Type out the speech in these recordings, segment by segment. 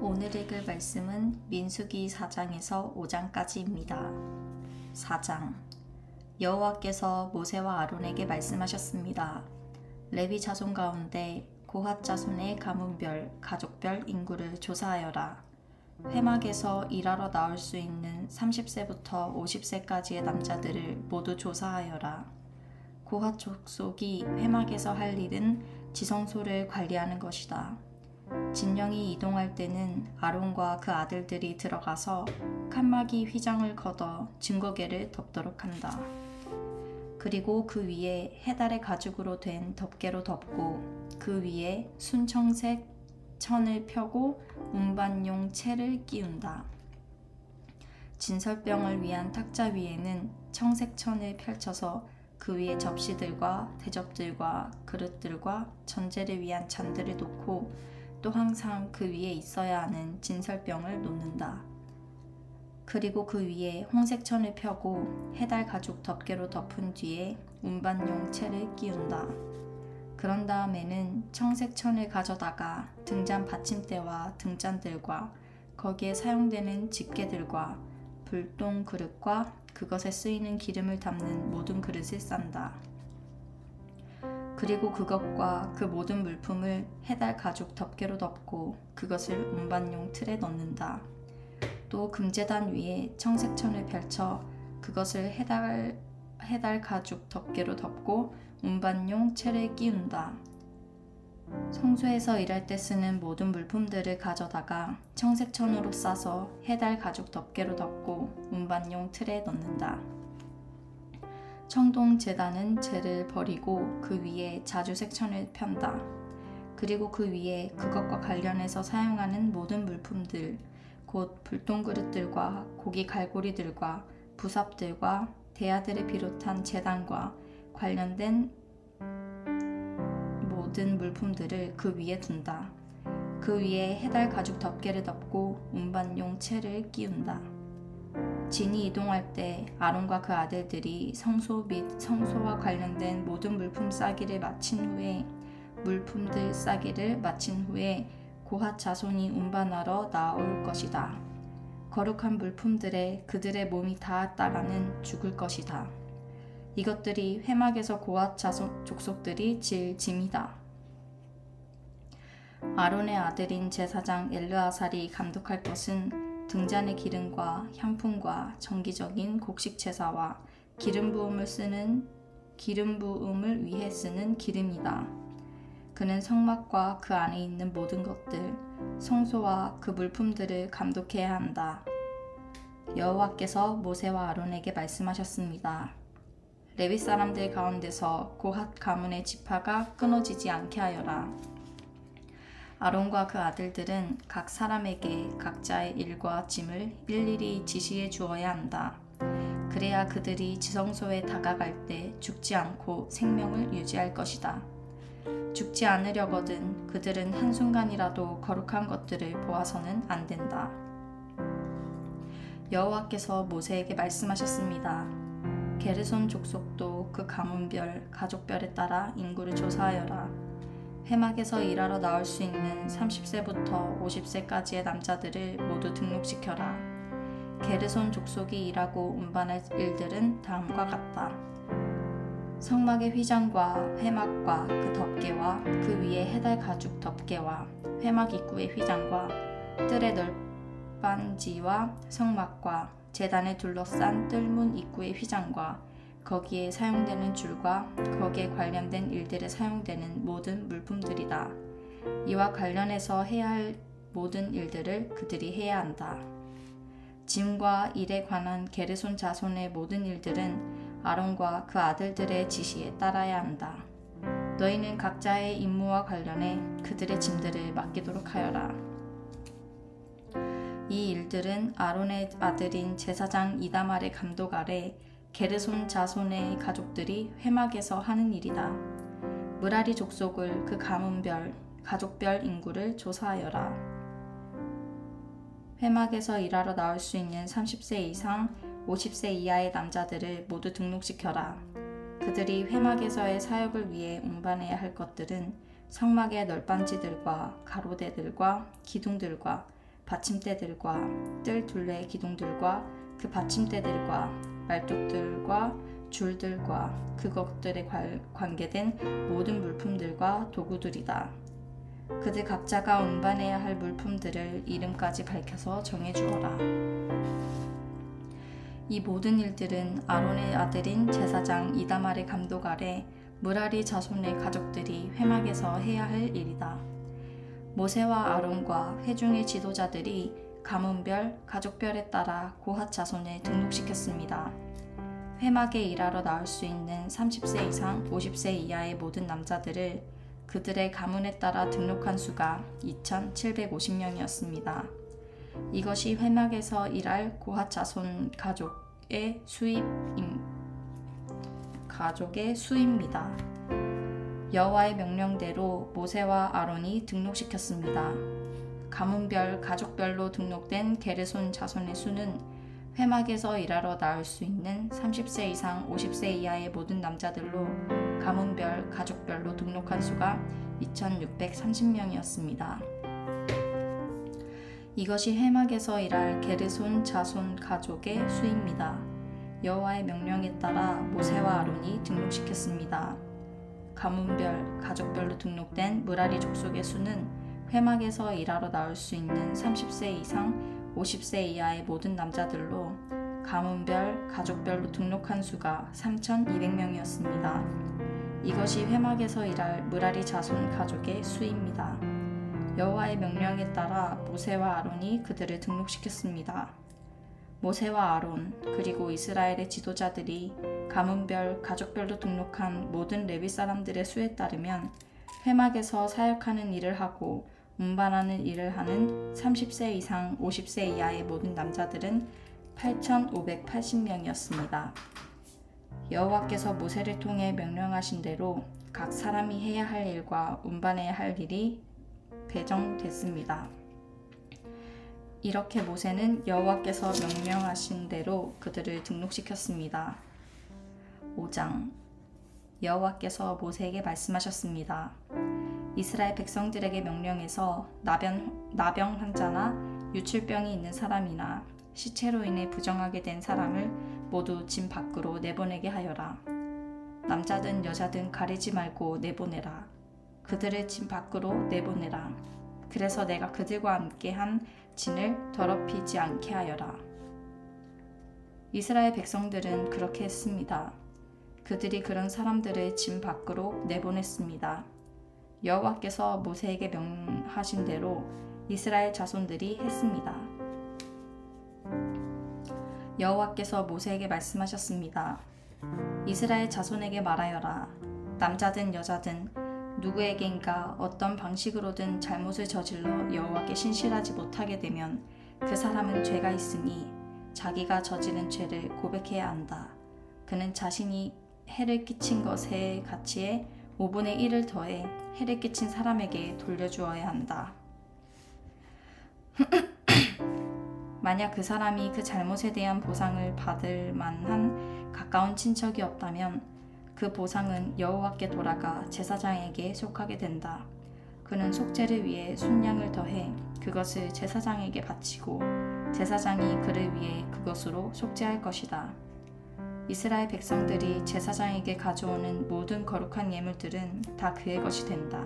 오늘 읽을 말씀은 민수기 4장에서 5장까지입니다. 4장. 여호와께서 모세와 아론에게 말씀하셨습니다. 레위 자손 가운데 고핫 자손의 가문별, 가족별 인구를 조사하여라. 회막에서 일하러 나올 수 있는 30세부터 50세까지의 남자들을 모두 조사하여라. 고핫 족속이 회막에서 할 일은 지성소를 관리하는 것이다. 진영이 이동할 때는 아론과 그 아들들이 들어가서 칸막이 휘장을 걷어 증거계를 덮도록 한다. 그리고 그 위에 해달의 가죽으로 된 덮개로 덮고 그 위에 순청색 천을 펴고 운반용 채를 끼운다. 진설병을 위한 탁자 위에는 청색 천을 펼쳐서 그 위에 접시들과 대접들과 그릇들과 전제를 위한 잔들을 놓고 또 항상 그 위에 있어야 하는 진설병을 놓는다. 그리고 그 위에 홍색천을 펴고 해달 가죽 덮개로 덮은 뒤에 운반용 채를 끼운다. 그런 다음에는 청색천을 가져다가 등잔 받침대와 등잔들과 거기에 사용되는 집게들과 불똥 그릇과 그것에 쓰이는 기름을 담는 모든 그릇을 싼다. 그리고 그것과 그 모든 물품을 해달 가죽 덮개로 덮고 그것을 운반용 틀에 넣는다. 또 금제단 위에 청색천을 펼쳐 그것을 해달 가죽 덮개로 덮고 운반용 채를 끼운다. 성소에서 일할 때 쓰는 모든 물품들을 가져다가 청색천으로 싸서 해달 가죽 덮개로 덮고 운반용 틀에 넣는다. 청동 제단은 재를 버리고 그 위에 자주색 천을 편다. 그리고 그 위에 그것과 관련해서 사용하는 모든 물품들, 곧 불똥 그릇들과 고기 갈고리들과 부삽들과 대야들을 비롯한 제단과 관련된 모든 물품들을 그 위에 둔다. 그 위에 해달 가죽 덮개를 덮고 운반용 채를 끼운다. 진이 이동할 때 아론과 그 아들들이 성소 및 성소와 관련된 모든 물품 싸기를 마친 후에 물품들 싸기를 마친 후에 고핫 자손이 운반하러 나올 것이다. 거룩한 물품들에 그들의 몸이 닿았다가는 죽을 것이다. 이것들이 회막에서 고핫 자손 족속들이 질 짐이다. 아론의 아들인 제사장 엘르아살이 감독할 것은 등잔의 기름과 향품과 정기적인 곡식 제사와 기름 부음을 위해 쓰는 기름이다. 그는 성막과 그 안에 있는 모든 것들, 성소와 그 물품들을 감독해야 한다. 여호와께서 모세와 아론에게 말씀하셨습니다. 레위 사람들 가운데서 고핫 가문의 지파가 끊어지지 않게 하여라. 아론과 그 아들들은 각 사람에게 각자의 일과 짐을 일일이 지시해 주어야 한다. 그래야 그들이 지성소에 다가갈 때 죽지 않고 생명을 유지할 것이다. 죽지 않으려거든 그들은 한순간이라도 거룩한 것들을 보아서는 안 된다. 여호와께서 모세에게 말씀하셨습니다. 게르손 족속도 그 가문별, 가족별에 따라 인구를 조사하여라. 회막에서 일하러 나올 수 있는 30세부터 50세까지의 남자들을 모두 등록시켜라. 게르손 족속이 일하고 운반할 일들은 다음과 같다. 성막의 휘장과 회막과 그 덮개와 그 위에 해달 가죽 덮개와 회막 입구의 휘장과 뜰의 널빤지와 성막과 제단을 둘러싼 뜰문 입구의 휘장과 거기에 사용되는 줄과 거기에 관련된 일들에 사용되는 모든 물품들이다. 이와 관련해서 해야 할 모든 일들을 그들이 해야 한다. 짐과 일에 관한 게르손 자손의 모든 일들은 아론과 그 아들들의 지시에 따라야 한다. 너희는 각자의 임무와 관련해 그들의 짐들을 맡기도록 하여라. 이 일들은 아론의 아들인 제사장 이다말의 감독 아래 게르손 자손의 가족들이 회막에서 하는 일이다. 므라리 족속을 그 가문별, 가족별 인구를 조사하여라. 회막에서 일하러 나올 수 있는 30세 이상, 50세 이하의 남자들을 모두 등록시켜라. 그들이 회막에서의 사역을 위해 운반해야 할 것들은 성막의 널빤지들과 가로대들과 기둥들과 받침대들과 뜰 둘레 기둥들과 그 받침대들과 말뚝들과 줄들과 그것들에 관계된 모든 물품들과 도구들이다. 그들 각자가 운반해야 할 물품들을 이름까지 밝혀서 정해주어라. 이 모든 일들은 아론의 아들인 제사장 이다말의 감독 아래 무라리 자손의 가족들이 회막에서 해야 할 일이다. 모세와 아론과 회중의 지도자들이 가문별, 가족별에 따라 고핫 자손을 등록시켰습니다. 회막에 일하러 나올 수 있는 30세 이상 50세 이하의 모든 남자들을 그들의 가문에 따라 등록한 수가 2,750명이었습니다. 이것이 회막에서 일할 고핫 자손 가족의 수입니다. 여호와의 명령대로 모세와 아론이 등록시켰습니다. 가문별, 가족별로 등록된 게르손 자손의 수는 회막에서 일하러 나올 수 있는 30세 이상 50세 이하의 모든 남자들로 가문별, 가족별로 등록한 수가 2,630명이었습니다. 이것이 회막에서 일할 게르손 자손 가족의 수입니다. 여호와의 명령에 따라 모세와 아론이 등록시켰습니다. 가문별, 가족별로 등록된 무라리 족속의 수는 회막에서 일하러 나올 수 있는 30세 이상 50세 이하의 모든 남자들로 가문별, 가족별로 등록한 수가 3,200명이었습니다. 이것이 회막에서 일할 무라리 자손 가족의 수입니다. 여호와의 명령에 따라 모세와 아론이 그들을 등록시켰습니다. 모세와 아론 그리고 이스라엘의 지도자들이 가문별, 가족별로 등록한 모든 레위 사람들의 수에 따르면 회막에서 사역하는 일을 하고 운반하는 일을 하는 30세 이상 50세 이하의 모든 남자들은 8,580명이었습니다. 여호와께서 모세를 통해 명령하신 대로 각 사람이 해야 할 일과 운반해야 할 일이 배정됐습니다. 이렇게 모세는 여호와께서 명령하신 대로 그들을 등록시켰습니다. 5장 여호와께서 모세에게 말씀하셨습니다. 이스라엘 백성들에게 명령해서 나병 환자나 유출병이 있는 사람이나 시체로 인해 부정하게 된 사람을 모두 진 밖으로 내보내게 하여라. 남자든 여자든 가리지 말고 내보내라. 그들을 진 밖으로 내보내라. 그래서 내가 그들과 함께 한 진을 더럽히지 않게 하여라. 이스라엘 백성들은 그렇게 했습니다. 그들이 그런 사람들을 진 밖으로 내보냈습니다. 여호와께서 모세에게 명하신 대로 이스라엘 자손들이 했습니다. 여호와께서 모세에게 말씀하셨습니다. 이스라엘 자손에게 말하여라. 남자든 여자든 누구에겐가 어떤 방식으로든 잘못을 저질러 여호와께 신실하지 못하게 되면 그 사람은 죄가 있으니 자기가 저지른 죄를 고백해야 한다. 그는 자신이 해를 끼친 것의 가치에 5분의 1을 더해 해를 끼친 사람에게 돌려주어야 한다. 만약 그 사람이 그 잘못에 대한 보상을 받을 만한 가까운 친척이 없다면 그 보상은 여호와께 돌아가 제사장에게 속하게 된다. 그는 속죄를 위해 순양을 더해 그것을 제사장에게 바치고 제사장이 그를 위해 그것으로 속죄할 것이다. 이스라엘 백성들이 제사장에게 가져오는 모든 거룩한 예물들은 다 그의 것이 된다.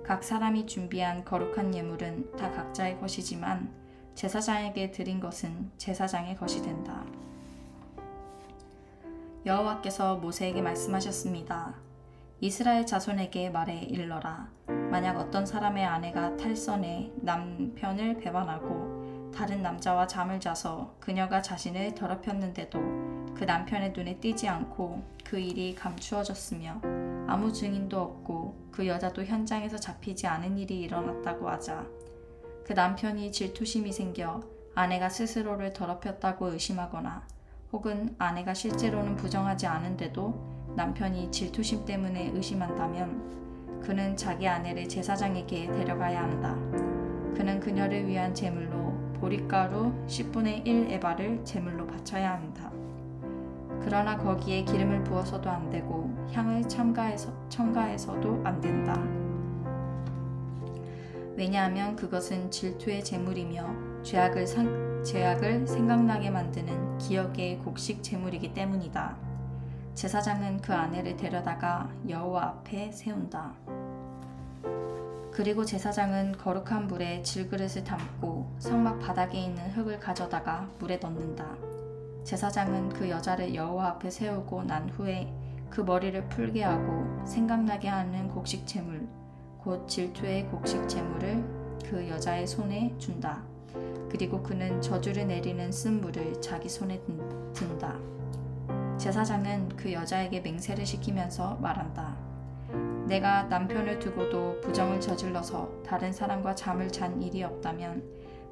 각 사람이 준비한 거룩한 예물은 다 각자의 것이지만 제사장에게 드린 것은 제사장의 것이 된다. 여호와께서 모세에게 말씀하셨습니다. 이스라엘 자손에게 말해 일러라. 만약 어떤 사람의 아내가 탈선해 남편을 배반하고 다른 남자와 잠을 자서 그녀가 자신을 더럽혔는데도 그 남편의 눈에 띄지 않고 그 일이 감추어졌으며 아무 증인도 없고 그 여자도 현장에서 잡히지 않은 일이 일어났다고 하자 그 남편이 질투심이 생겨 아내가 스스로를 더럽혔다고 의심하거나 혹은 아내가 실제로는 부정하지 않은데도 남편이 질투심 때문에 의심한다면 그는 자기 아내를 제사장에게 데려가야 한다. 그는 그녀를 위한 제물로 보릿가루 10분의 1 에바를 제물로 바쳐야 한다. 그러나 거기에 기름을 부어서도 안 되고 향을 첨가해서도 안 된다. 왜냐하면 그것은 질투의 제물이며 죄악을 생각나게 만드는 기억의 곡식 제물이기 때문이다. 제사장은 그 아내를 데려다가 여호와 앞에 세운다. 그리고 제사장은 거룩한 물에 질그릇을 담고 성막 바닥에 있는 흙을 가져다가 물에 넣는다. 제사장은 그 여자를 여호와 앞에 세우고 난 후에 그 머리를 풀게 하고 생각나게 하는 곡식 제물, 곧 질투의 곡식 제물을 그 여자의 손에 준다. 그리고 그는 저주를 내리는 쓴물을 자기 손에 든다. 제사장은 그 여자에게 맹세를 시키면서 말한다. 내가 남편을 두고도 부정을 저질러서 다른 사람과 잠을 잔 일이 없다면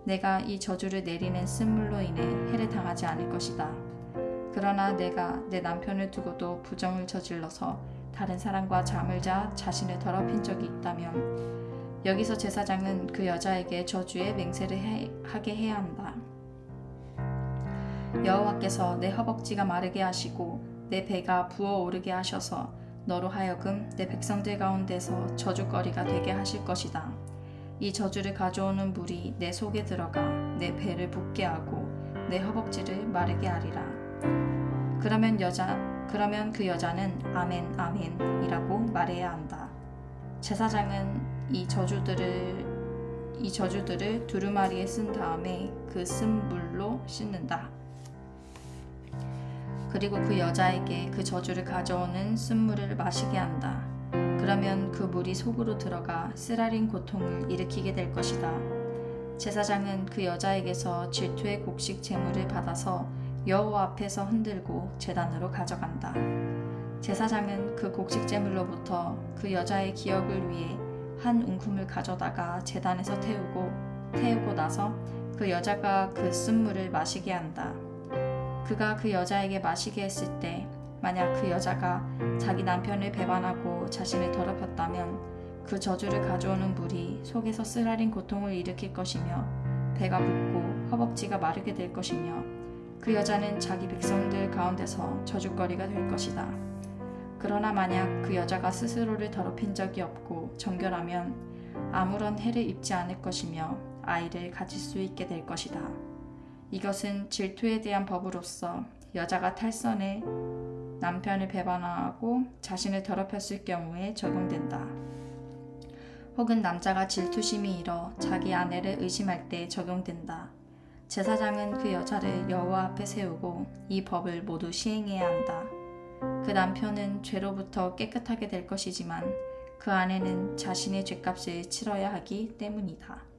내가 이 저주를 내리는 쓴물로 인해 해를 당하지 않을 것이다. 그러나 내가 내 남편을 두고도 부정을 저질러서 다른 사람과 잠을 자 자신을 더럽힌 적이 있다면 여기서 제사장은 그 여자에게 저주의 맹세를 하게 해야 한다. 여호와께서 내 허벅지가 마르게 하시고 내 배가 부어오르게 하셔서 너로 하여금 내 백성들 가운데서 저주거리가 되게 하실 것이다. 이 저주를 가져오는 물이 내 속에 들어가 내 배를 붓게 하고 내 허벅지를 마르게 하리라. 그러면 그 여자는 아멘 아멘이라고 말해야 한다. 제사장은 이 저주들을 두루마리에 쓴 다음에 그 쓴 물로 씻는다. 그리고 그 여자에게 그 저주를 가져오는 쓴물을 마시게 한다. 그러면 그 물이 속으로 들어가 쓰라린 고통을 일으키게 될 것이다. 제사장은 그 여자에게서 질투의 곡식 제물을 받아서 여호와 앞에서 흔들고 제단으로 가져간다. 제사장은 그 곡식 제물로부터 그 여자의 기억을 위해 한 웅큼을 가져다가 제단에서 태우고 나서 그 여자가 그 쓴물을 마시게 한다. 그가 그 여자에게 마시게 했을 때 만약 그 여자가 자기 남편을 배반하고 자신을 더럽혔다면 그 저주를 가져오는 물이 속에서 쓰라린 고통을 일으킬 것이며 배가 붓고 허벅지가 마르게 될 것이며 그 여자는 자기 백성들 가운데서 저주거리가 될 것이다. 그러나 만약 그 여자가 스스로를 더럽힌 적이 없고 정결하면 아무런 해를 입지 않을 것이며 아이를 가질 수 있게 될 것이다. 이것은 질투에 대한 법으로서 여자가 탈선해 남편을 배반하고 자신을 더럽혔을 경우에 적용된다. 혹은 남자가 질투심이 일어 자기 아내를 의심할 때 적용된다. 제사장은 그 여자를 여호와 앞에 세우고 이 법을 모두 시행해야 한다. 그 남편은 죄로부터 깨끗하게 될 것이지만 그 아내는 자신의 죄값을 치러야 하기 때문이다.